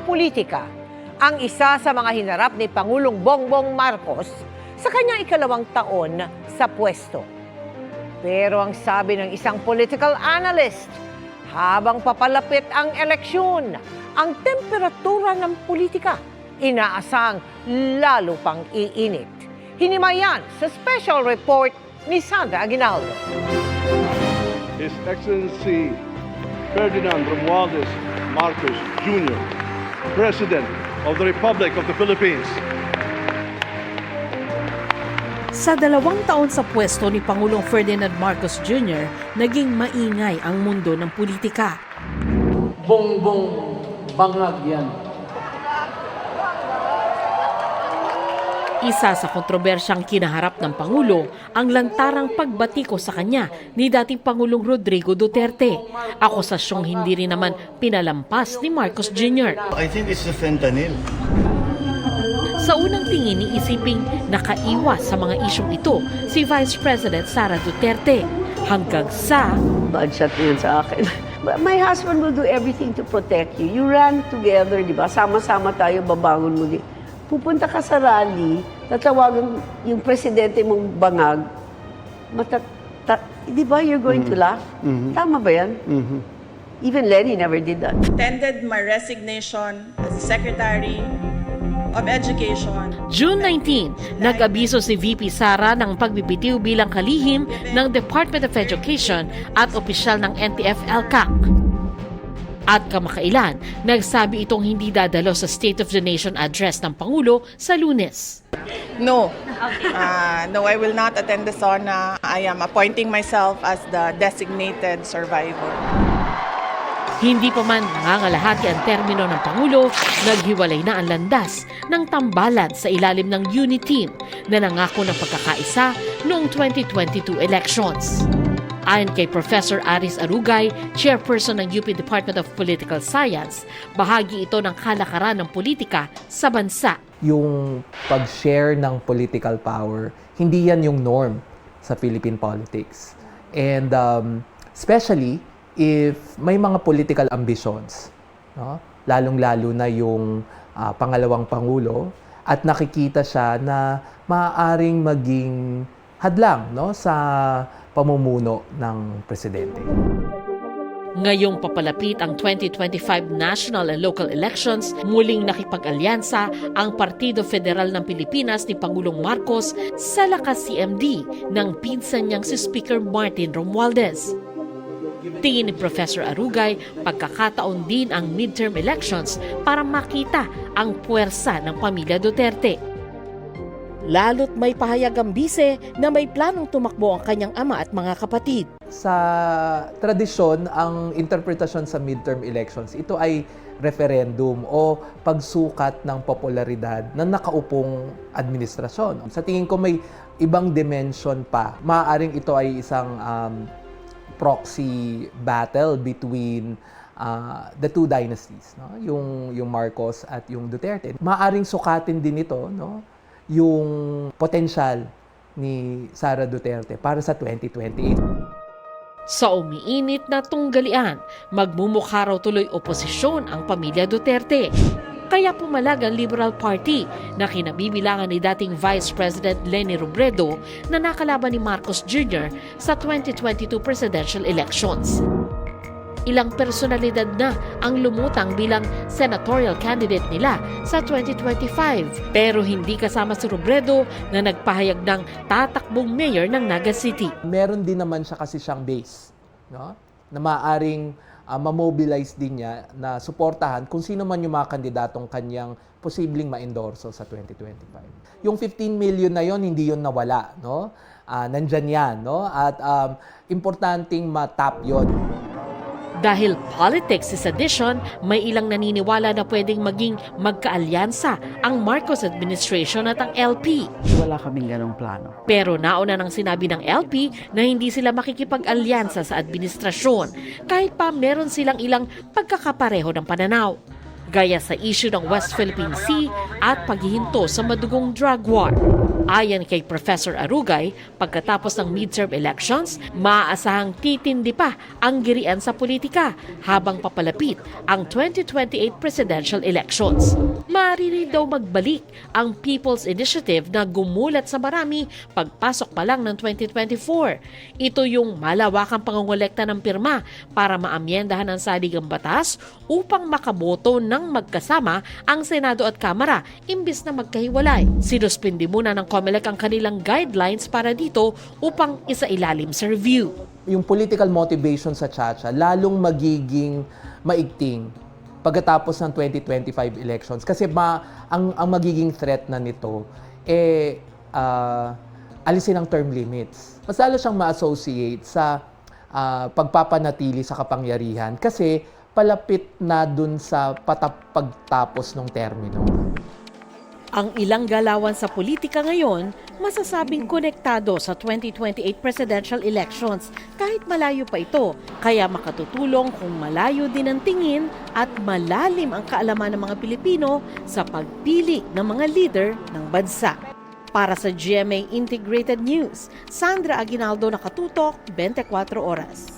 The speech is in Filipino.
politika ang isa sa mga hinarap ni Pangulong Bongbong Marcos sa kanyang ikalawang taon sa pwesto. Pero ang sabi ng isang political analyst, habang papalapit ang eleksyon, ang temperatura ng politika inaasang lalo pang iinit. Hinimayan sa special report ni Sandra Aguinaldo. His Excellency Ferdinand Romualdez Marcos Jr., President of the Republic of the Philippines. Sa 2 taon sa pwesto ni Pangulong Ferdinand Marcos Jr., naging maingay ang mundo ng politika. Bongbong bangag yan. Isa sa kontrobersyang kinaharap ng Pangulo ang lantarang pagbatiko sa kanya ni dating Pangulong Rodrigo Duterte. Akusasyong hindi rin naman pinalampas ni Marcos Jr. I think it's the fentanyl. Sa unang tingin iisiping nakaiwas sa mga isyong ito si Vice President Sara Duterte hanggang sa Badshot yun sa akin. My husband will do everything to protect you. You ran together, di ba? Sama-sama tayo, babangon mo. Pupunta ka sa rally, tatawagan yung presidente mong bangag, di ba you're going to laugh? Tama ba yan? Even Lenny never did that. Tendered my resignation as Secretary of Education. June 19, nag-abiso si VP Sara ng pagbibitiw bilang kalihim ng Department of Education at opisyal ng NTF-ELCAC. At kamakailan, nagsabi itong hindi dadalo sa State of the Nation address ng Pangulo sa Lunes. No. No, I will not attend the SONA. I am appointing myself as the designated survivor. Hindi pa man nangangalahati ang termino ng Pangulo, naghiwalay na ang landas ng tambalan sa ilalim ng unity team na nangako ng pagkakaisa noong 2022 elections. Ayon kay Professor Aris Arugay, chairperson ng UP Department of Political Science, bahagi ito ng kalakaran ng politika sa bansa. Yung pag-share ng political power, hindi yan yung norm sa Philippine politics. And especially if may mga political ambitions, no? Lalong-lalo na yung pangalawang Pangulo, at nakikita siya na maaaring maging hadlang, no, sa pamumuno ng presidente. Ngayong papalapit ang 2025 national and local elections, muling nakipag-alyansa ang Partido Federal ng Pilipinas ni Pangulong Marcos sa lakas CMD ng pinsan niyang si Speaker Martin Romualdez. Tingin ni Professor Arugay, pagkakataon din ang midterm elections para makita ang puwersa ng pamilya Duterte. Lalo't may pahayag ang bise na may planong tumakbo ang kanyang ama at mga kapatid. Sa tradisyon, ang interpretasyon sa midterm elections, ito ay referendum o pagsukat ng popularidad ng nakaupong administrasyon. Sa tingin ko may ibang dimension pa. Maaaring ito ay isang proxy battle between the two dynasties, no? Yung Marcos at yung Duterte. Maaaring sukatin din ito, no, yung potensyal ni Sara Duterte para sa 2028. Sa umiinit na tunggalian, magmumukha raw tuloy oposisyon ang pamilya Duterte. Kaya pumalag ang Liberal Party na kinabibilangan ni dating Vice President Leni Robredo na nakalaban ni Marcos Jr. sa 2022 presidential elections. Ilang personalidad na ang lumutang bilang senatorial candidate nila sa 2025. Pero hindi kasama si Robredo na nagpahayag ng tatakbong mayor ng Naga City. Meron din naman siya kasi siyang base, no, na maaaring ma-mobilize din niya na suportahan kung sino man yung mga kandidatong kanyang posibleng ma-endorso sa 2025. Yung 15 million na yon hindi yun nawala, no? Nandyan yan, no? At importanteng matap yon. Dahil politics is addition, may ilang naniniwala na pwedeng maging magkaalyansa ang Marcos administration at ang LP. Wala kaming ganong plano. Pero nauna nang sinabi ng LP na hindi sila makikipag-alyansa sa administrasyon kahit pa meron silang ilang pagkakapareho ng pananaw. Gaya sa issue ng West Philippine Sea at paghihinto sa madugong drug war. Ayon kay Professor Arugay, pagkatapos ng midterm elections, maaasahang titindi pa ang girian sa politika habang papalapit ang 2028 presidential elections. Maaari rin daw magbalik ang People's Initiative na gumulat sa marami pagpasok pa lang ng 2024. Ito yung malawakang pangongolekta ng pirma para maamyendahan ang saligang batas upang makaboto ng magkasama ang Senado at Kamara imbis na magkahiwalay. Sinuspindi muna ng COMELEC ang kanilang guidelines para dito upang isailalim sa review. Yung political motivation sa Chacha lalong magiging maigting pagkatapos ng 2025 elections. Kasi ang magiging threat na nito, alisin ang term limits. Mas lalo siyang ma-associate sa pagpapanatili sa kapangyarihan kasi palapit na dun sa pagtapos ng termino. Ang ilang galawan sa politika ngayon, masasabing konektado sa 2028 presidential elections kahit malayo pa ito. Kaya makatutulong kung malayo din ang tingin at malalim ang kaalaman ng mga Pilipino sa pagpili ng mga leader ng bansa. Para sa GMA Integrated News, Sandra Aguinaldo, Nakatutok, 24 Oras.